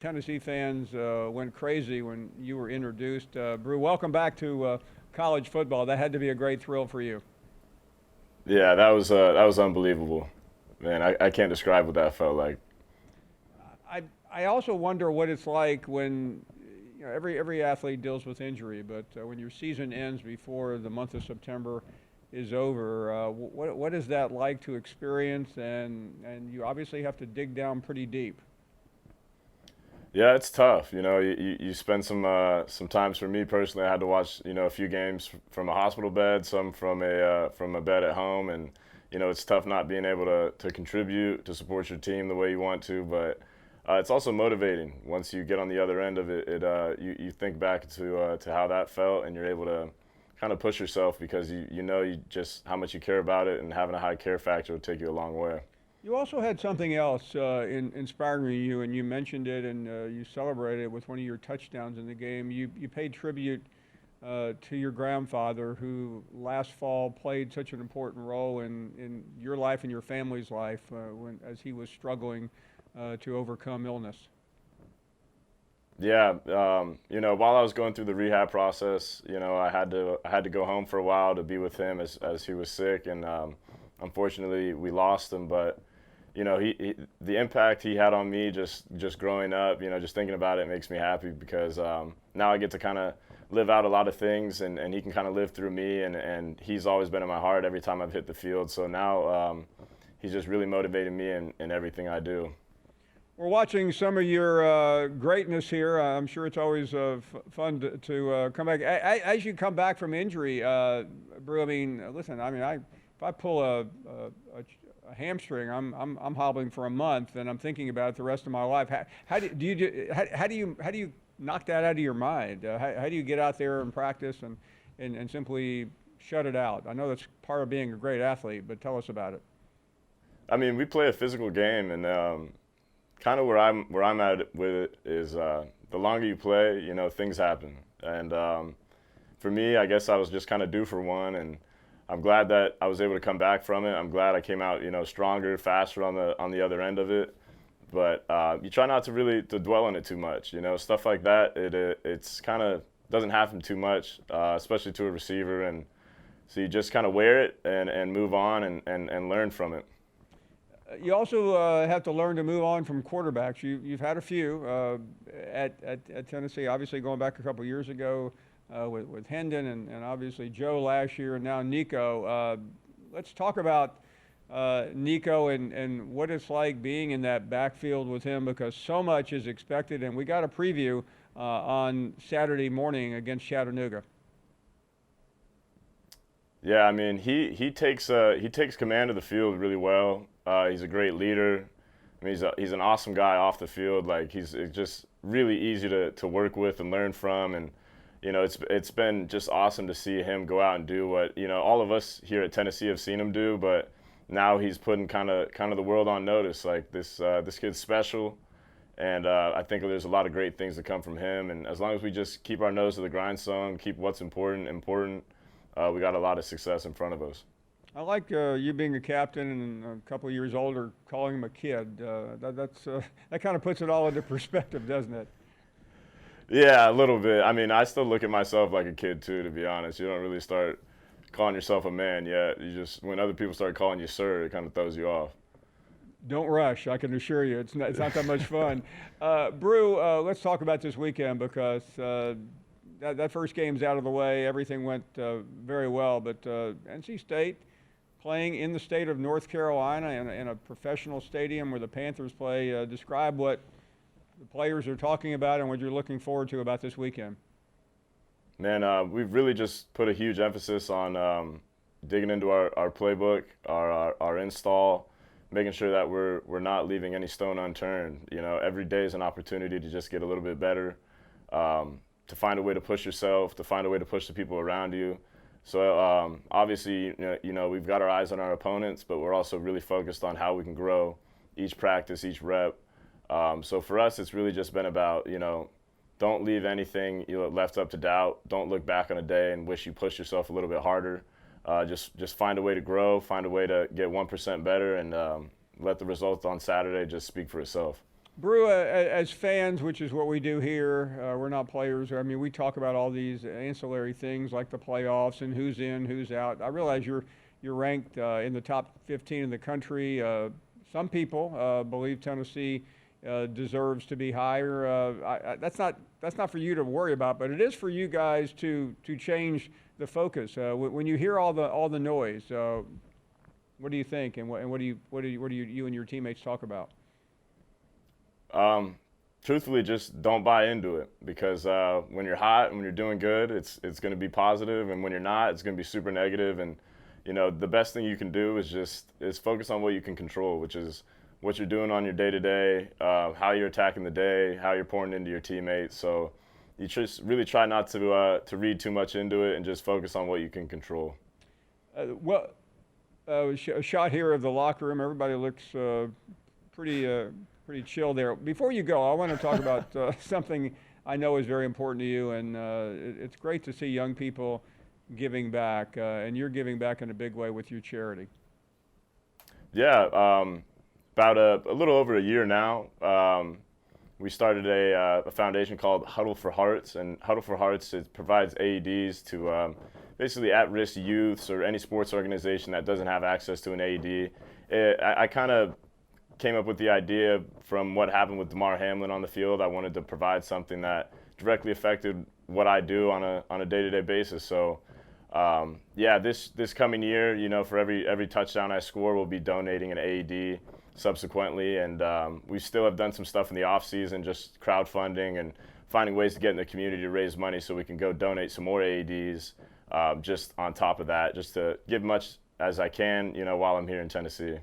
Tennessee fans went crazy when you were introduced. Bru, welcome back to college football. That had to be a great thrill for you. Yeah, that was unbelievable, man. I can't describe what that felt like. I also wonder what it's like when every athlete deals with injury, but when your season ends before the month of September is over, what is that like to experience? And you obviously have to dig down pretty deep. Yeah, it's tough. You spend some times. For me personally, I had to watch a few games from a hospital bed, some from a bed at home, and it's tough not being able to contribute to support your team the way you want to, but. It's also motivating once you get on the other end of it. You think back to how that felt, and you're able to kind of push yourself because you know you just how much you care about it, and having a high care factor will take you a long way. You also had something else inspiring you, and you mentioned it, and you celebrated it with one of your touchdowns in the game. You paid tribute to your grandfather, who last fall played such an important role in your life and your family's life as he was struggling to overcome illness. Yeah, while I was going through the rehab process, I had to go home for a while to be with him as he was sick, and unfortunately we lost him. But he the impact he had on me just growing up, just thinking about it makes me happy because now I get to kind of live out a lot of things, and he can kind of live through me, and he's always been in my heart every time I've hit the field. So now he's just really motivating me in everything I do. We're watching some of your greatness here. I'm sure it's always fun to come back. As you come back from injury, Bru, I mean, listen, I mean, if I pull a hamstring, I'm hobbling for a month, and I'm thinking about it the rest of my life. How do you knock that out of your mind? How do you get out there and practice and simply shut it out? I know that's part of being a great athlete, but tell us about it. I mean, we play a physical game, and kind of where I'm at with it is the longer you play, things happen. And for me, I guess I was just kind of due for one, and I'm glad that I was able to come back from it. I'm glad I came out, stronger, faster on the other end of it. But you try not to really to dwell on it too much. Stuff like that. It's kind of doesn't happen too much, especially to a receiver, and so you just kind of wear it and move on and learn from it. You also have to learn to move on from quarterbacks. You've had a few at Tennessee, obviously going back a couple years ago with Hendon and obviously Joe last year and now Nico. Let's talk about Nico and what it's like being in that backfield with him because so much is expected, and we got a preview on Saturday morning against Chattanooga. Yeah, I mean he takes command of the field really well. He's a great leader. I mean he's an awesome guy off the field. Like it's just really easy to work with and learn from. And it's been just awesome to see him go out and do what all of us here at Tennessee have seen him do. But now he's putting kind of the world on notice. Like this kid's special. And I think there's a lot of great things to come from him. And as long as we just keep our nose to the grindstone, keep what's important, we got a lot of success in front of us. I like you being a captain and a couple of years older, calling him a kid. That kind of puts it all into perspective, doesn't it? Yeah, a little bit. I mean, I still look at myself like a kid too, to be honest. You don't really start calling yourself a man yet. You just when other people start calling you sir, it kind of throws you off. Don't rush. I can assure you, it's not that much fun. Bru, let's talk about this weekend because that first game's out of the way. Everything went very well, but NC State playing in the state of North Carolina in a professional stadium where the Panthers play. Describe what the players are talking about and what you're looking forward to about this weekend. Man, we've really just put a huge emphasis on digging into our playbook, our install, making sure that we're not leaving any stone unturned. Every day is an opportunity to just get a little bit better, to find a way to push yourself, to find a way to push the people around you. So obviously, we've got our eyes on our opponents, but we're also really focused on how we can grow each practice, each rep. So for us, it's really just been about, don't leave anything left up to doubt. Don't look back on a day and wish you pushed yourself a little bit harder. Just find a way to grow, find a way to get 1% better, and let the results on Saturday just speak for itself. Bru, as fans, which is what we do here, we're not players. I mean, we talk about all these ancillary things like the playoffs and who's in, who's out. I realize you're ranked in the top 15 in the country. Some people believe Tennessee deserves to be higher. That's not for you to worry about, but it is for you guys to change the focus. When you hear all the noise, what do you think, and what do you and your teammates talk about? Truthfully, just don't buy into it, because when you're hot and when you're doing good, it's going to be positive, and when you're not, it's going to be super negative. And the best thing you can do is focus on what you can control, which is what you're doing on your day-to-day, how you're attacking the day, how you're pouring into your teammates. So you just really try not to read too much into it and just focus on what you can control. A shot here of the locker room. Everybody looks pretty chill there. Before you go, I want to talk about something I know is very important to you, and it's great to see young people giving back, and you're giving back in a big way with your charity. Yeah, about a little over a year now, we started a foundation called Huddle for Hearts, and Huddle for Hearts, it provides AEDs to basically at-risk youths or any sports organization that doesn't have access to an AED. I kind of came up with the idea from what happened with Damar Hamlin on the field. I wanted to provide something that directly affected what I do on a day-to-day basis. So, this coming year, for every touchdown I score, we'll be donating an AED subsequently, and we still have done some stuff in the off season, just crowdfunding and finding ways to get in the community to raise money so we can go donate some more AEDs. Just on top of that, just to give much as I can, while I'm here in Tennessee.